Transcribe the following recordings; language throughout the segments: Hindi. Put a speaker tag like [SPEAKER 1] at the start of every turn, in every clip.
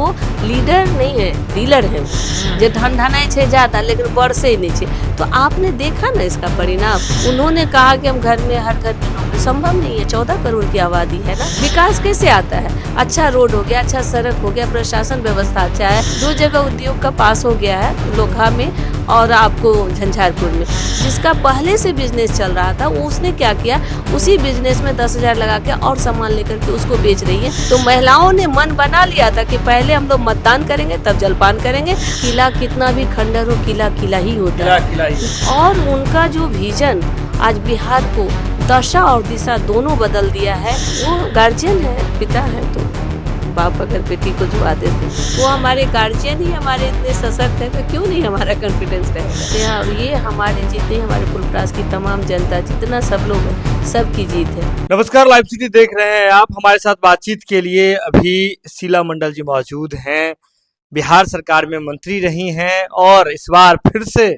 [SPEAKER 1] वो लीडर नहीं है, डीलर है। जो धन धनाई छे जाता लेकिन बरसे ही नहीं छे। तो आपने देखा ना इसका परिणाम। उन्होंने कहा कि हम घर में हर घर में नौकरी, संभव नहीं है। 14 करोड़ की आबादी है ना। विकास कैसे आता है? अच्छा रोड हो गया, अच्छा सड़क हो गया, प्रशासन व्यवस्था अच्छा है, 2 जगह उद्योग का पास हो गया है, लोखा में और आपको झंझारपुर में। जिसका पहले से बिजनेस चल रहा था वो उसने क्या किया, उसी बिजनेस में 10,000 लगा के और सामान लेकर के उसको बेच रही है। तो महिलाओं ने मन बना लिया था कि पहले हम लोग मतदान करेंगे तब जलपान करेंगे। किला कितना भी खंडर हो, किला किला ही होता है। और उनका जो विजन आज बिहार को दशा और दिशा दोनों बदल दिया है। वो गार्जियन है, पिता है, तो बाप अगर बेटी को जुआ देते वो हमारे गार्जियन ही हमारे इतने सशक्त हैं, तो क्यों नहीं हमारा कॉन्फिडेंस रहेगा। ये हमारे जितने हमारे फुलपरास की तमाम जनता, जितना सब लोग हैं, सबकी जीत है।
[SPEAKER 2] नमस्कार, लाइव सिटी देख रहे हैं आप। हमारे साथ बातचीत के लिए अभी शीला मंडल जी मौजूद हैं। बिहार सरकार में मंत्री रही हैं और इस बार फिर से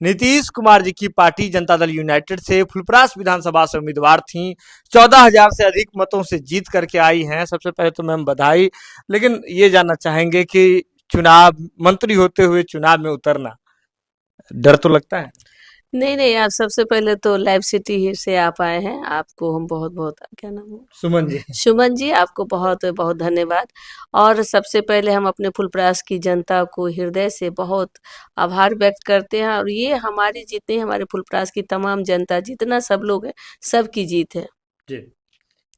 [SPEAKER 2] नीतीश कुमार जी की पार्टी जनता दल यूनाइटेड से फुलपरास विधानसभा से उम्मीदवार थीं। 14,000 से अधिक मतों से जीत करके आई हैं। सबसे पहले तो मैम बधाई। लेकिन ये जानना चाहेंगे कि चुनाव, मंत्री होते हुए चुनाव में उतरना, डर तो लगता है?
[SPEAKER 1] नहीं, आप सबसे पहले तो लाइव सिटी से आप आए हैं, आपको हम बहुत बहुत, क्या नाम है? सुमन जी, आपको बहुत बहुत धन्यवाद। और सबसे पहले हम अपने फुलपरास की जनता को हृदय से बहुत आभार व्यक्त करते हैं। और ये हमारी जितनी हमारे फुलपरास की तमाम जनता, जितना सब लोग हैं, सबकी जीत है
[SPEAKER 2] जी।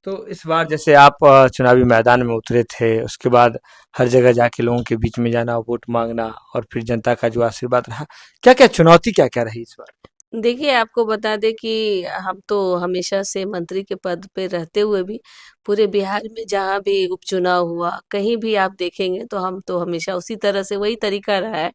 [SPEAKER 2] तो इस बार जैसे आप चुनावी मैदान में उतरे थे, उसके बाद हर जगह जाके लोगों के बीच में जाना, वोट मांगना और फिर जनता का जो आशीर्वाद रहा, क्या क्या चुनौती क्या क्या रही इस बार?
[SPEAKER 1] देखिए, आपको बता दें कि हम तो हमेशा से मंत्री के पद पे रहते हुए भी पूरे बिहार में जहाँ भी उपचुनाव हुआ, कहीं भी आप देखेंगे तो हम तो हमेशा उसी तरह से, वही तरीका रहा है।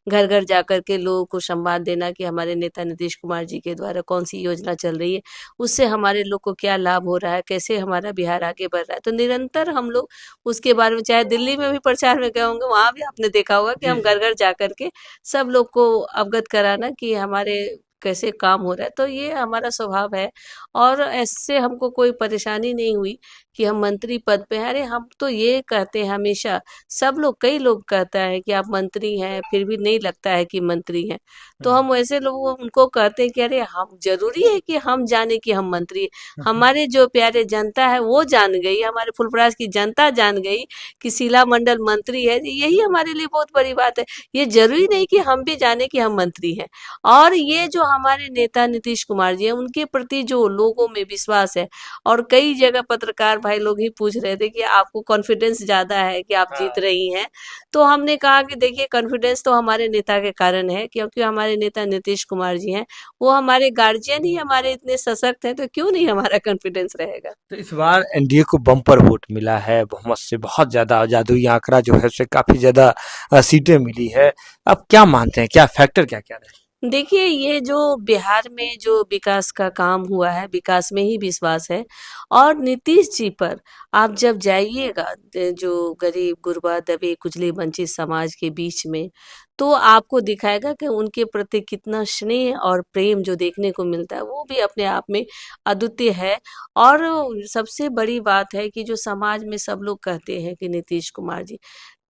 [SPEAKER 1] घर घर जाकर के लोगों को संवाद देना कि हमारे नेता नीतीश कुमार जी के द्वारा कौन सी योजना चल रही है, उससे हमारे लोग को क्या लाभ हो रहा है, कैसे हमारा बिहार आगे बढ़ रहा है। तो निरंतर हम लोग उसके बारे में, चाहे दिल्ली में भी प्रचार में गए होंगे, वहाँ भी आपने देखा होगा कि हम घर घर जा करके सब लोग को अवगत कराना कि हमारे कैसे काम हो रहा है। तो ये हमारा स्वभाव है और ऐसे हमको कोई परेशानी नहीं हुई कि हम मंत्री पद पे हैं। अरे हम तो ये कहते हैं हमेशा, सब लोग, कई लोग कहता है कि आप मंत्री हैं फिर भी नहीं लगता है कि मंत्री हैं। तो हम वैसे लोगों उनको कहते हैं कि अरे हम, जरूरी है कि हम जाने कि हम मंत्री हैं। हमारे जो प्यारे जनता है वो जान गई, हमारे फुलपरास की जनता जान गई कि शीला मंडल मंत्री है। यही हमारे लिए बहुत बड़ी बात है। ये जरूरी नहीं कि हम भी जाने कि हम मंत्री हैं। और ये जो हमारे नेता नीतीश कुमार जी हैं, उनके प्रति जो लोगों में विश्वास है, और कई जगह पत्रकार भाई लोग ही पूछ रहे थे कि आपको कॉन्फिडेंस ज्यादा है कि आप जीत रही हैं। तो हमने कहा कि देखिए, कॉन्फिडेंस तो हमारे नेता के कारण है, क्योंकि हमारे नेता नीतीश कुमार जी हैं, वो हमारे गार्जियन ही हमारे इतने सशक्त हैं, तो क्यों नहीं हमारा कॉन्फिडेंस रहेगा।
[SPEAKER 2] तो इस बार एनडीए को बम्पर वोट मिला है, बहुमत से बहुत ज्यादा, जादुई आंकड़ा जो है उससे काफी ज्यादा सीटें मिली है। अब क्या मानते हैं, क्या फैक्टर क्या क्या रहे?
[SPEAKER 1] देखिए, ये जो बिहार में जो विकास का काम हुआ है, विकास में ही विश्वास है। और नीतीश जी पर आप जब जाइएगा, जो गरीब गुरबा दबे कुचले वंचित समाज के बीच में, तो आपको दिखाएगा कि उनके प्रति कितना स्नेह और प्रेम जो देखने को मिलता है, वो भी अपने आप में अद्वितीय है। और सबसे बड़ी बात है कि जो समाज में सब लोग कहते हैं कि नीतीश कुमार जी,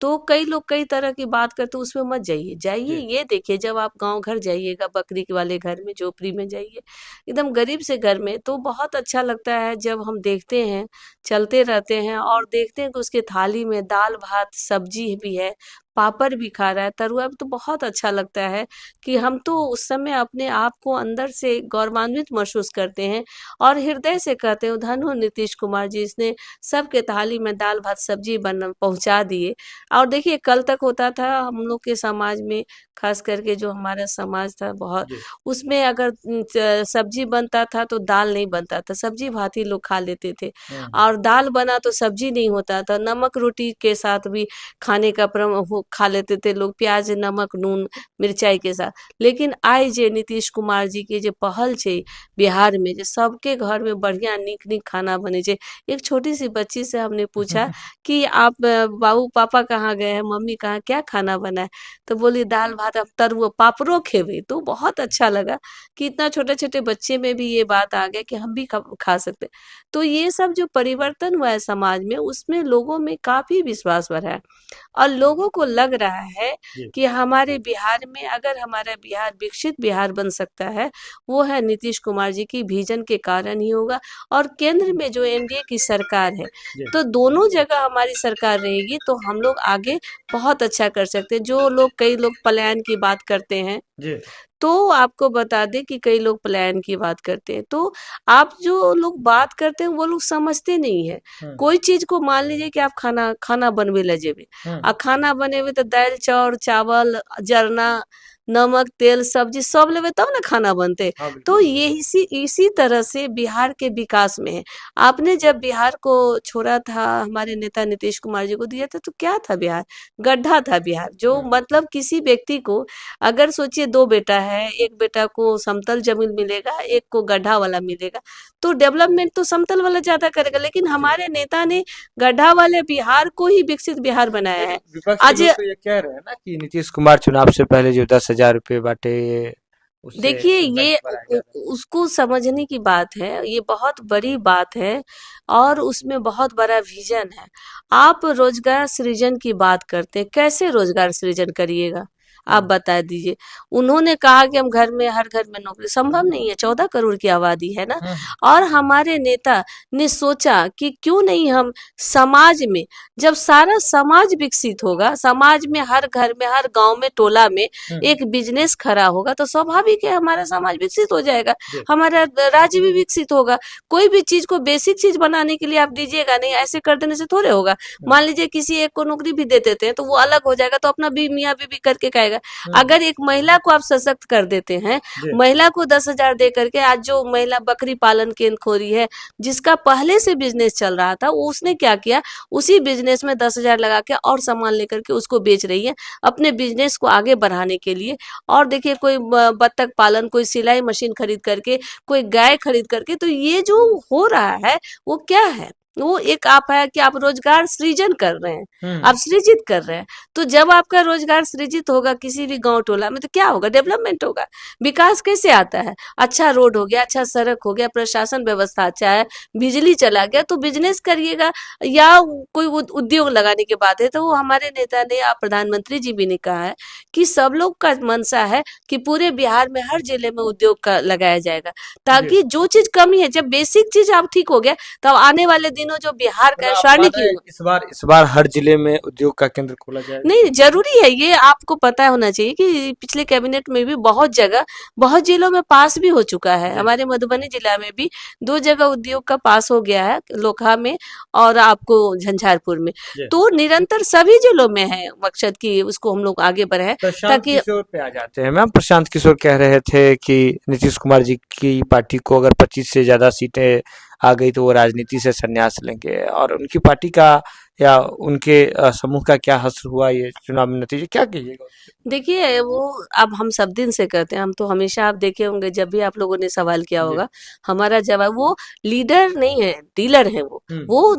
[SPEAKER 1] तो कई लोग कई तरह की बात करते हैं, उसमें मत जाइए। जाइए, ये देखिए, जब आप गांव घर जाइएगा, बकरी के वाले घर में, झोपड़ी में जाइए, एकदम गरीब से घर में, तो बहुत अच्छा लगता है जब हम देखते हैं, चलते रहते हैं और देखते हैं कि उसके थाली में दाल भात सब्जी भी है, पापड़ भी खा रहा है, तरुआ भी। तो बहुत अच्छा लगता है कि हम तो उस समय अपने आप को अंदर से गौरवान्वित महसूस करते हैं और हृदय से कहते हैं, धन्य हो नीतीश कुमार जी, इसने सबके थाली में दाल भात सब्जी बन पहुंचा दिए। और देखिए, कल तक होता था हम लोग के समाज में, खास करके जो हमारा समाज था बहुत, उसमें अगर सब्जी बनता था तो दाल नहीं बनता था, सब्जी भात ही लोग खा लेते थे। और दाल बना तो सब्जी नहीं होता था, नमक रोटी के साथ भी खाने का खा लेते थे लोग प्याज नमक नून मिर्चाई के साथ। लेकिन आइ जे नीतीश कुमार जी के जे पहल छै बिहार में, जे सबके घर में बढ़िया नीक नीक खाना बने छै। एक छोटी सी बच्ची से हमने पूछा कि आप बाबू पापा कहाँ गए हैं, मम्मी कहाँ, क्या खाना बना है? तो बोली दाल भात अब तरुआ पापड़ो खेबे। तो बहुत अच्छा लगा कि इतना छोटे छोटे बच्चे में भी ये बात आ गया कि हम भी खा सकते हैं। तो ये सब जो परिवर्तन हुआ है समाज में, उसमें लोगों में काफी विश्वास बढ़ा है और लोगों को लग रहा है
[SPEAKER 2] जी
[SPEAKER 1] कि हमारे बिहार में, अगर हमारा बिहार विकसित बिहार बन सकता है, वो है नीतीश कुमार जी की विजन के कारण ही होगा। और केंद्र में जो एनडीए की सरकार है,
[SPEAKER 2] जी
[SPEAKER 1] तो दोनों जगह हमारी सरकार रहेगी तो हम लोग आगे बहुत अच्छा कर सकते हैं। जो लोग, कई लोग पलायन की बात करते हैं,
[SPEAKER 2] जी
[SPEAKER 1] तो आपको बता दें कि कई लोग पलायन की बात करते हैं, तो आप जो लोग बात करते हैं वो लोग समझते नहीं है।
[SPEAKER 2] हम्म
[SPEAKER 1] कोई चीज को मान लीजिए कि आप खाना खाना बनवे ला जेबे,
[SPEAKER 2] हम्म
[SPEAKER 1] आ खाना बनेबे तो दाल चाउर चावल जरना नमक तेल सब्जी सब लेवे तब ना खाना बनते।
[SPEAKER 2] हाँ
[SPEAKER 1] तो
[SPEAKER 2] बिल्कुल।
[SPEAKER 1] ये इसी तरह से बिहार के विकास में है। आपने जब बिहार को छोड़ा था, हमारे नेता नीतीश कुमार जी को दिया था, तो क्या था बिहार? गड्ढा था बिहार। जो
[SPEAKER 2] हम्म
[SPEAKER 1] मतलब किसी व्यक्ति को, अगर सोचिए दो बेटा है, एक बेटा को समतल जमीन मिलेगा, एक को गड्ढा वाला मिलेगा, तो डेवलपमेंट तो समतल वाला ज्यादा करेगा। लेकिन
[SPEAKER 2] जी
[SPEAKER 1] हमारे नेता ने गड्ढा वाले बिहार को ही विकसित बिहार बनाया
[SPEAKER 2] लेकिन
[SPEAKER 1] है।
[SPEAKER 2] विपक्ष के
[SPEAKER 1] आज
[SPEAKER 2] लोग तो ये कह रहे हैं ना कि नीतीश कुमार चुनाव से पहले जो 10,000 रुपये बांटे, उससे
[SPEAKER 1] देखिए,
[SPEAKER 2] इम्पैक्ट
[SPEAKER 1] ये
[SPEAKER 2] बढ़ाया जा रहा
[SPEAKER 1] उसको समझने की बात है, ये बहुत बड़ी बात है और उसमें बहुत बड़ा विजन है। आप रोजगार सृजन की बात करते हैं, कैसे रोजगार सृजन करिएगा? आप
[SPEAKER 2] है।
[SPEAKER 1] बता दीजिए। उन्होंने कहा कि हम घर में, हर घर में नौकरी, संभव नहीं है, 14 करोड़ की आबादी है ना।
[SPEAKER 2] हम्म
[SPEAKER 1] और हमारे नेता ने सोचा कि क्यों नहीं हम समाज में, जब सारा समाज विकसित होगा, समाज में हर घर में हर गांव में टोला में
[SPEAKER 2] हम्म
[SPEAKER 1] एक बिजनेस खड़ा होगा, तो स्वाभाविक है हमारा समाज विकसित हो जाएगा,
[SPEAKER 2] जी
[SPEAKER 1] हमारा राज्य भी विकसित होगा। कोई भी चीज को बेसिक चीज बनाने के लिए आप दीजिएगा नहीं, ऐसे कर देने से थोड़े होगा।
[SPEAKER 2] हम्म
[SPEAKER 1] मान लीजिए किसी एक को नौकरी भी दे देते हैं तो वो अलग हो जाएगा, तो अपना भी मियाँ बीवी करके खाएगा।
[SPEAKER 2] हम्म
[SPEAKER 1] अगर एक महिला को आप सशक्त कर देते हैं,
[SPEAKER 2] जी
[SPEAKER 1] महिला को 10,000 दे करके, आज जो महिला बकरी पालन केंद्र खोरी है, जिसका पहले से बिजनेस चल रहा था, वो उसने क्या किया, उसी बिजनेस में 10,000 लगा के और सामान लेकर के उसको बेच रही है अपने बिजनेस को आगे बढ़ाने के लिए। और देखिए, कोई बत्तख पालन, कोई सिलाई मशीन खरीद करके, कोई गाय खरीद करके, तो ये जो हो रहा है वो क्या है? वो एक आप है कि आप रोजगार सृजन कर रहे हैं,
[SPEAKER 2] हम्म
[SPEAKER 1] आप सृजित कर रहे हैं। तो जब आपका रोजगार सृजित होगा किसी भी गांव टोला में, तो क्या होगा? डेवलपमेंट होगा। विकास कैसे आता है? अच्छा रोड हो गया, अच्छा सड़क हो गया, प्रशासन व्यवस्था अच्छा है, बिजली चला गया, तो बिजनेस करिएगा। या कोई उद्योग लगाने की बात है, तो वो हमारे नेता ने, आप प्रधानमंत्री जी भी ने कहा है कि सब लोग का मनसा है कि पूरे बिहार में हर जिले में उद्योग का लगाया जाएगा,
[SPEAKER 2] जी
[SPEAKER 1] ताकि जो चीज कमी है, जब बेसिक चीज आप ठीक हो गया, तब आने वाले दिनों जो बिहार का
[SPEAKER 2] मतलब
[SPEAKER 1] है,
[SPEAKER 2] आप मान
[SPEAKER 1] स्वर्णिम
[SPEAKER 2] रहे हैं
[SPEAKER 1] युग।
[SPEAKER 2] इस बार हर जिले में उद्योग का केंद्र खोला जाएगा।
[SPEAKER 1] नहीं, जरूरी है, ये आपको पता होना चाहिए कि पिछले कैबिनेट में भी बहुत जगह, बहुत जिलों में पास भी हो चुका है।
[SPEAKER 2] जी
[SPEAKER 1] हमारे मधुबनी जिला में भी 2 जगह उद्योग का पास हो गया है, लोकहा में और आपको झंझारपुर में।
[SPEAKER 2] जी
[SPEAKER 1] तो निरंतर सभी जिलों में है मकसद की उसको हम लोग आगे बढ़े,
[SPEAKER 2] प्रशांत
[SPEAKER 1] ताकि
[SPEAKER 2] किशोर पे आ जाते हैं मैम। प्रशांत किशोर कह रहे थे कि नीतीश कुमार जी की पार्टी को अगर 25 से ज्यादा सीटें आ गई तो वो राजनीति से संन्यास लेंगे, और उनकी पार्टी का या उनके समूह का क्या हश्र हुआ ये चुनाव में नतीजे, क्या कहिएगा उस पे?
[SPEAKER 1] देखिए, वो अब हम सब दिन से करते हैं, हम तो हमेशा, आप देखे होंगे जब भी आप लोगों ने सवाल किया
[SPEAKER 2] जी
[SPEAKER 1] होगा, हमारा जवाब, वो लीडर नहीं है, डीलर है
[SPEAKER 2] हम्म
[SPEAKER 1] वो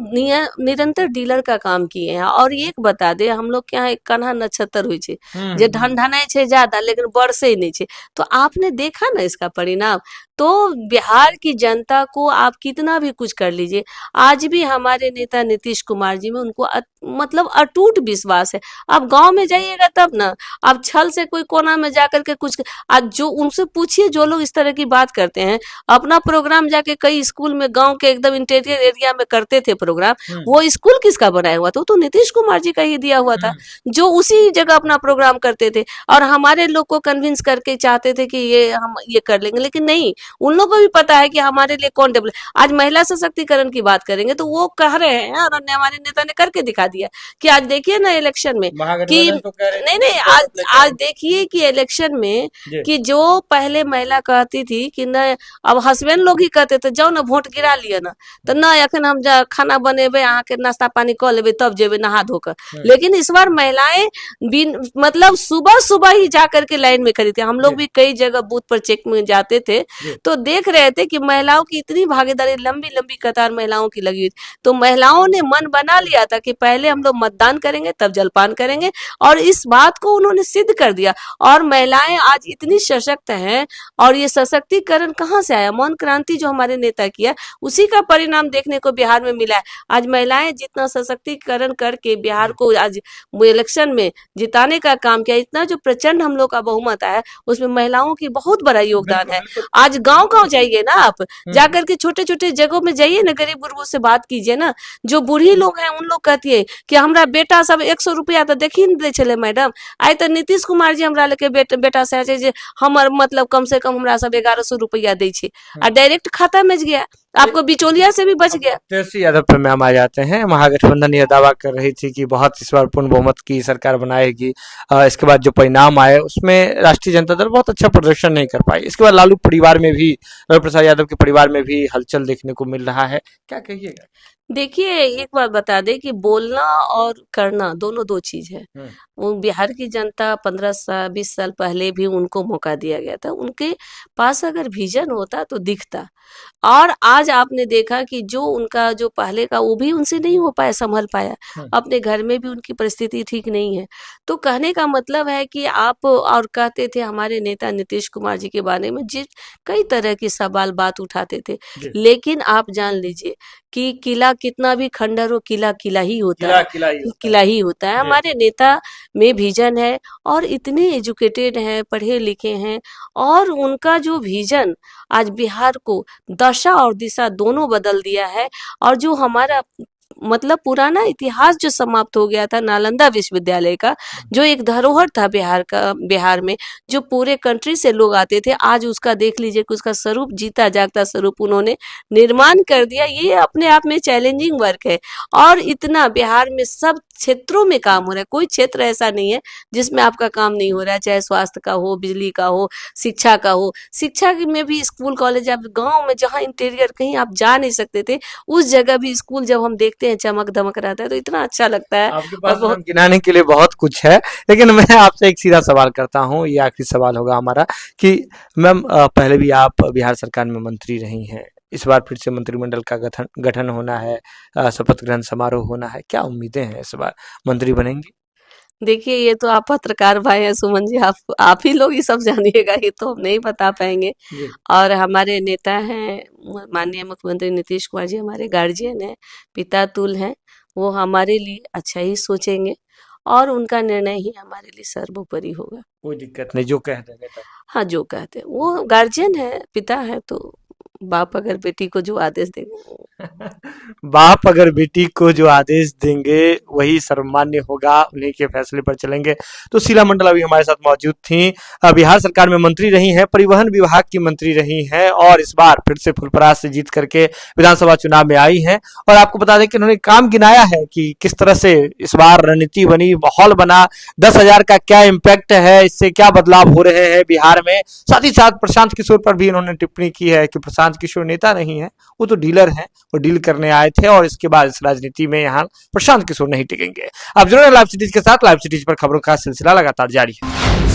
[SPEAKER 1] निरंतर डीलर का काम किए हैं। और एक बता दे, हम लोग के यहाँ एक कन्हा नक्षत्र हुई छे, जे
[SPEAKER 2] हम्म
[SPEAKER 1] ढनढनाई छे ज्यादा लेकिन बरसे ही नहीं छे। तो आपने देखा ना इसका परिणाम। तो बिहार की जनता को आप कितना भी कुछ कर लीजिए, आज भी हमारे नेता नीतीश कुमार जी में उनको मतलब अटूट विश्वास है। आप गांव में जाइएगा तब ना, आप छल से कोई कोना में जाकर के कुछ, आज जो उनसे पूछिए जो लोग इस तरह की बात करते हैं, अपना प्रोग्राम जाके कई स्कूल में, गांव के एकदम इंटीरियर एरिया में करते थे प्रोग्राम,
[SPEAKER 2] हम्म
[SPEAKER 1] वो स्कूल किसका बनाया हुआ था? वो तो नीतीश कुमार जी का ही दिया हुआ था,
[SPEAKER 2] हम्म
[SPEAKER 1] जो उसी जगह अपना प्रोग्राम करते थे। और हमारे लोग को कन्विंस करके चाहते थे कि ये हम ये कर लेंगे, लेकिन नहीं, उन लोगों को भी पता है कि हमारे लिए कौन डेवलप। आज महिला सशक्तिकरण की बात करेंगे तो वो कह रहे हैं, और हमारे नेता ने करके दिखा दिया कि आज देखिए ना इलेक्शन में कि
[SPEAKER 2] महागठबंधन तो कह रहे थे
[SPEAKER 1] नहीं नहीं,
[SPEAKER 2] कि
[SPEAKER 1] आज
[SPEAKER 2] लेकर
[SPEAKER 1] आज देखिए कि इलेक्शन में
[SPEAKER 2] जी
[SPEAKER 1] कि जो पहले महिला कहती थी कि न, अब हस्बैंड लोग ही कहते थे जाओ ना वोट गिरा लिया ना, तो ना अखन हम खाना बनेबे, अहाँ के नाश्ता पानी कर लेबे तब जेबे नहा धोकर। लेकिन इस बार महिलाएं बिन मतलब सुबह सुबह ही जा करके लाइन में खड़ी थी। हम लोग
[SPEAKER 2] जी
[SPEAKER 1] भी कई जगह बूथ पर चेक में जाते थे
[SPEAKER 2] जी
[SPEAKER 1] तो देख रहे थे कि महिलाओं की इतनी भागीदारी, लंबी लंबी कतार महिलाओं की लगी हुई थी। तो महिलाओं ने मन बना लिया था कि पहले हम लोग मतदान करेंगे तब जलपान करेंगे, और इस बात को उन्होंने सिद्ध कर दिया। और महिलाएं आज इतनी सशक्त हैं, और ये सशक्तिकरण कहाँ से आया? मौन क्रांति जो हमारे नेता किया, उसी का परिणाम देखने को बिहार में मिला है। आज महिलाएं जितना सशक्तिकरण करके बिहार को आज इलेक्शन में जिताने का काम किया, इतना जो प्रचंड हम लोग का बहुमत आया, उसमें महिलाओं की बहुत बड़ा योगदान
[SPEAKER 2] बिल्कुल
[SPEAKER 1] है।
[SPEAKER 2] बिल्कुल
[SPEAKER 1] आज गांव गांव जाइए ना आप,
[SPEAKER 2] हम्म,
[SPEAKER 1] जाकर के छोटे छोटे जगहों में जाइए ना, गरीब गुरबों से बात कीजिए ना। जो बूढ़ी लोग हैं उन लोग कहती है कि हमरा बेटा सब 100 रुपया तो देखी नहीं दे छले मैडम, आई तो नीतीश कुमार जी हमरा लेके बेटा से आछे जे हमर मतलब कम से कम हमरा सब 1100 रुपया दै छे, आ डायरेक्ट खाता में गया, आपको बिचौलिया से भी बच गया।
[SPEAKER 2] तेजस्वी यादव पे मैम आ जाते हैं। महागठबंधन यह दावा कर रही थी कि बहुत इस बार पूर्ण बहुमत की सरकार बनाएगी। इसके बाद जो परिणाम आए उसमें राष्ट्रीय जनता दल बहुत अच्छा प्रदर्शन नहीं कर पाई। इसके बाद लालू परिवार में भी, लालू प्रसाद यादव के परिवार में भी हलचल देखने को मिल रहा है, क्या कहिएगा?
[SPEAKER 1] देखिए एक बात बता दे कि बोलना और करना दोनों दो चीज है। वो बिहार की जनता 15 साल 20 साल पहले भी उनको मौका दिया गया था, उनके पास अगर विजन होता तो दिखता। और आज आपने देखा कि जो उनका जो पहले का वो भी उनसे नहीं हो पाया, संभल पाया, अपने घर में भी उनकी परिस्थिति ठीक नहीं है। तो कहने का मतलब है कि आप, और कहते थे हमारे नेता नीतीश कुमार जी के बारे में जिस कई तरह की सवाल बात उठाते थे,
[SPEAKER 2] जी
[SPEAKER 1] लेकिन आप जान लीजिए कि किला कितना भी खंडर हो, किला किला ही होता
[SPEAKER 2] किला
[SPEAKER 1] है,
[SPEAKER 2] किला ही होता
[SPEAKER 1] किला ही होता है।
[SPEAKER 2] है।
[SPEAKER 1] हमारे नेता में विजन है, और इतने एजुकेटेड हैं, पढ़े लिखे हैं, और उनका जो विजन आज बिहार को दशा और दिशा दोनों बदल दिया है। और जो हमारा मतलब पुराना इतिहास जो समाप्त हो गया था नालंदा विश्वविद्यालय का, जो एक धरोहर था बिहार का, बिहार में जो पूरे कंट्री से लोग आते थे, आज उसका देख लीजिए कि उसका स्वरूप, जीता जागता स्वरूप उन्होंने निर्माण कर दिया। ये अपने आप में चैलेंजिंग वर्क है। और इतना बिहार में सब क्षेत्रों में काम हो रहा है, कोई क्षेत्र ऐसा नहीं है जिसमें आपका काम नहीं हो रहा है, चाहे स्वास्थ्य का हो, बिजली का हो, शिक्षा का हो। शिक्षा में भी स्कूल कॉलेज, आप गांव में जहाँ इंटीरियर कहीं आप जा नहीं सकते थे, उस जगह भी स्कूल जब हम देखते हैं चमक धमक रहता है तो इतना अच्छा लगता है।
[SPEAKER 2] आपके
[SPEAKER 1] और
[SPEAKER 2] पास
[SPEAKER 1] बहुत
[SPEAKER 2] मैम गिनाने के लिए बहुत कुछ है, लेकिन मैं आपसे एक सीधा सवाल करता हूँ, ये आखिरी सवाल होगा हमारा कि मैम पहले भी आप बिहार सरकार में मंत्री रही हैं, इस बार फिर से मंत्रिमंडल का गठन गठन होना है, शपथ ग्रहण समारोह होना है, क्या उम्मीदें हैं इस बार, मंत्री बनेंगी?
[SPEAKER 1] देखिए ये तो आप पत्रकार भाई हैं सुमन जी, आप ही लोग ये सब जानिएगा, ये तो हम नहीं बता पाएंगे।
[SPEAKER 2] जी
[SPEAKER 1] और हमारे नेता हैं माननीय मुख्यमंत्री नीतीश कुमार जी, हमारे गार्जियन हैं, पिता तुल हैं, वो हमारे लिए अच्छा ही सोचेंगे, और उनका निर्णय ही हमारे लिए सर्वोपरि होगा।
[SPEAKER 2] कोई दिक्कत नहीं, जो कह देंगे तब।
[SPEAKER 1] हाँ जो कहते हैं, वो गार्जियन है, पिता है, तो बाप अगर बेटी को जो आदेश देंगे
[SPEAKER 2] बाप अगर बेटी को जो आदेश देंगे वही सर्वमान्य होगा, उन्हीं के फैसले पर चलेंगे। तो शीला मंडल अभी हमारे साथ मौजूद थी, बिहार सरकार में मंत्री रही हैं, परिवहन विभाग की मंत्री रही हैं, और इस बार फिर से फुलपरास से जीत करके विधानसभा चुनाव में आई हैं। और आपको बता दें कि उन्होंने काम गिनाया है कि किस तरह से इस बार रणनीति बनी, माहौल बना, 10,000 का क्या इम्पैक्ट है, इससे क्या बदलाव हो रहे हैं बिहार में। साथ ही साथ प्रशांत किशोर पर भी उन्होंने टिप्पणी की है कि प्रशांत किशोर नेता नहीं है, वो तो डीलर हैं, वो डील करने आए थे, और इसके बाद इस राजनीति में यहाँ प्रशांत किशोर नहीं टिकेंगे। आप जुड़े लाइव सिटीज के साथ, लाइव सिटीज पर खबरों का सिलसिला लगातार जारी है।